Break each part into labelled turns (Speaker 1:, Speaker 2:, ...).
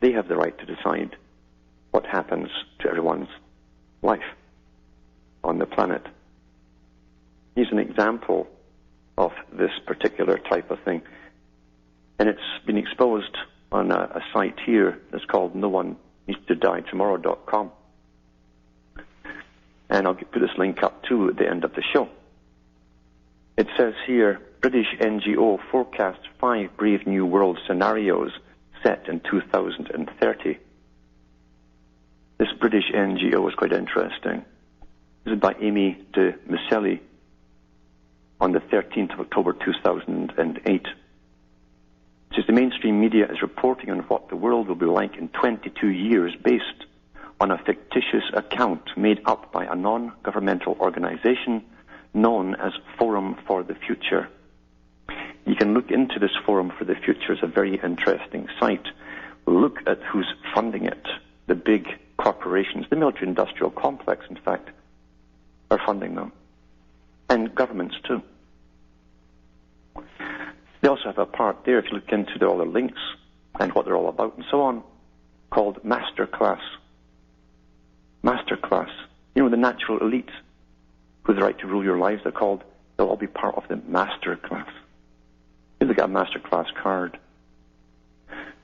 Speaker 1: They have the right to decide what happens to everyone's life on the planet. Here's an example of this particular type of thing. And it's been exposed on a site here that's called NOHTDT'S.com. And I'll put this link up too at the end of the show. It says here, British NGO forecasts 5 brave new world scenarios set in 2030. This British NGO is quite interesting. This is by Amy de Miseli on the 13th of October 2008. It says the mainstream media is reporting on what the world will be like in 22 years based on a fictitious account made up by a non-governmental organization known as Forum for the Future. You can look into this Forum for the Future. It's a very interesting site. Look at who's funding it. The big corporations, the military-industrial complex, in fact, are funding them. And governments, too. They also have a part there, if you look into all the links and what they're all about and so on, called Masterclass. Masterclass. You know, the natural elite who have the right to rule your lives, they'll all be part of the Masterclass. They've got a Masterclass card.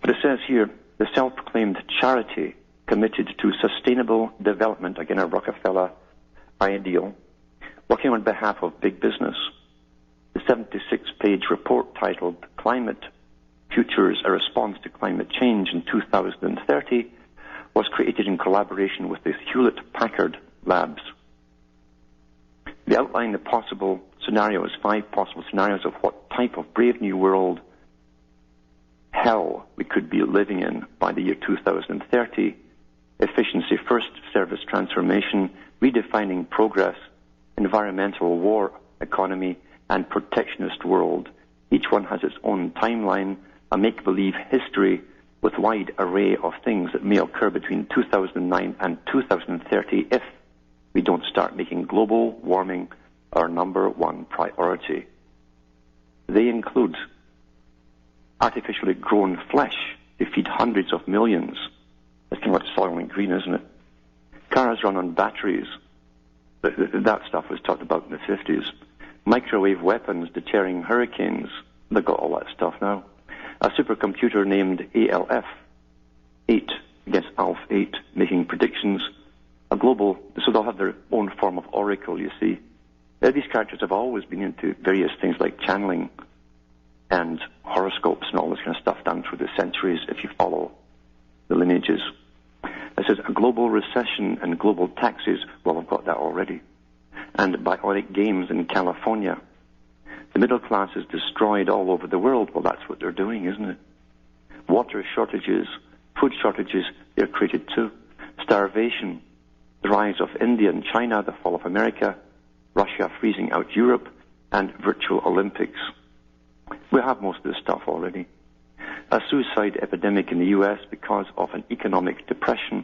Speaker 1: But it says here, the self-proclaimed charity committed to sustainable development, again a Rockefeller ideal, working on behalf of big business. The 76-page report titled Climate Futures, a Response to Climate Change in 2030 was created in collaboration with the Hewlett-Packard Labs. They outline the possible scenarios, 5 possible scenarios of what type of brave new world hell we could be living in by the year 2030. Efficiency first, service transformation, redefining progress, environmental war economy, and protectionist world. Each one has its own timeline, a make-believe history with wide array of things that may occur between 2009 and 2030 if we don't start making global warming our number one priority. They include artificially grown flesh to feed hundreds of millions. That's kind of like Soylent Green, isn't it? Cars run on batteries. That stuff was talked about in the 50s. Microwave weapons deterring hurricanes. They've got all that stuff now. A supercomputer named ALF 8 against ALF 8 making predictions. A global, so they'll have their own form of oracle, you see. These characters have always been into various things like channeling and horoscopes and all this kind of stuff down through the centuries if you follow the lineages. It says a global recession and global taxes. Well, I've got that already. And bionic games in California. The middle class is destroyed all over the world. Well, that's what they're doing, isn't it? Water shortages, food shortages, they're created too. Starvation, the rise of India and China, the fall of America, Russia freezing out Europe, and virtual Olympics. We have most of this stuff already. A suicide epidemic in the U.S. because of an economic depression.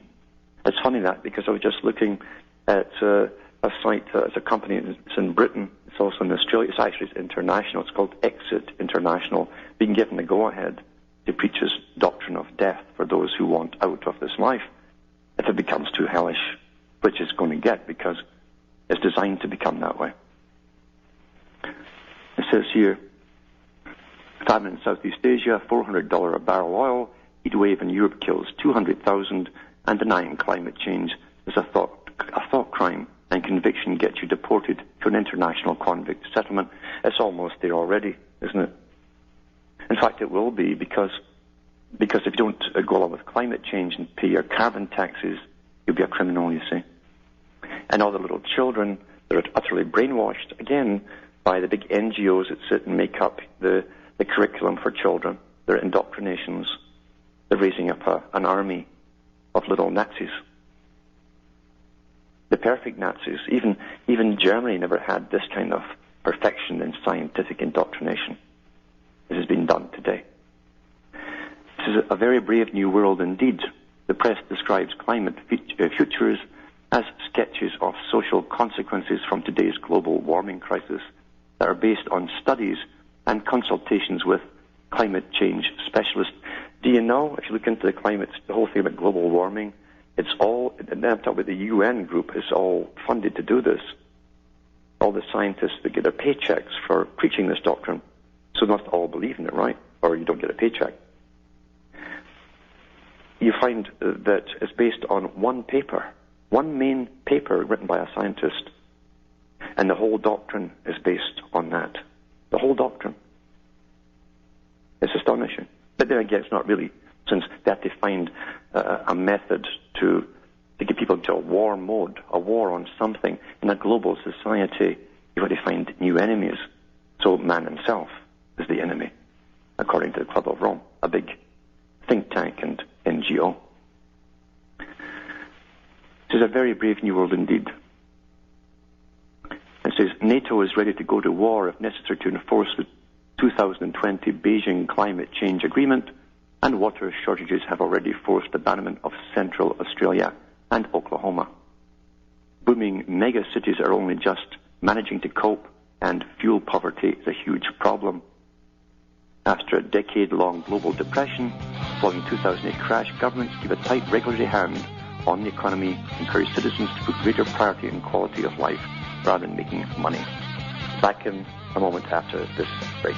Speaker 1: It's funny that, because I was just looking at a site, it's a company, it's in Britain, it's also in Australia, it's international, it's called Exit International, being given the go-ahead to preach this doctrine of death for those who want out of this life, if it becomes too hellish, which it's going to get because it's designed to become that way. It says here, famine in Southeast Asia, $400 a barrel oil, heat wave in Europe kills 200,000, and denying climate change is a thought crime, and conviction gets you deported to an international convict settlement. It's almost there already, isn't it? In fact, it will be, because if you don't go along with climate change and pay your carbon taxes, you'll be a criminal, you see. And all the little children that are utterly brainwashed, again, by the big NGOs that sit and make up the curriculum for children, their indoctrinations. They're raising up an army of little Nazis. The perfect Nazis. Even Germany never had this kind of perfection in scientific indoctrination. This has been done today. This is a very brave new world indeed. The press describes climate futures as sketches of social consequences from today's global warming crisis that are based on studies and consultations with climate change specialists. Do you know, if you look into the climate, the whole thing about global warming, it's all, and then I'm talking about the UN group, is all funded to do this. All the scientists that get their paychecks for preaching this doctrine, so they must all believe in it, right? Or you don't get a paycheck. You find that it's based on one paper, one main paper written by a scientist, and the whole doctrine is based on that. The whole doctrine. It's astonishing. But then again, it's not really, since they have to find a method to get people into a war mode, a war on something. In a global society, you've got to find new enemies. So man himself is the enemy, according to the Club of Rome, a big think tank and NGO. This is a very brave new world indeed. It says, NATO is ready to go to war if necessary to enforce the 2020 Beijing Climate Change Agreement, and water shortages have already forced abandonment of Central Australia and Oklahoma. Booming mega cities are only just managing to cope, and fuel poverty is a huge problem. After a decade-long global depression, following the 2008 crash, governments give a tight regulatory hand on the economy, encourage citizens to put greater priority in quality of life rather than making money. Back in a moment after this break.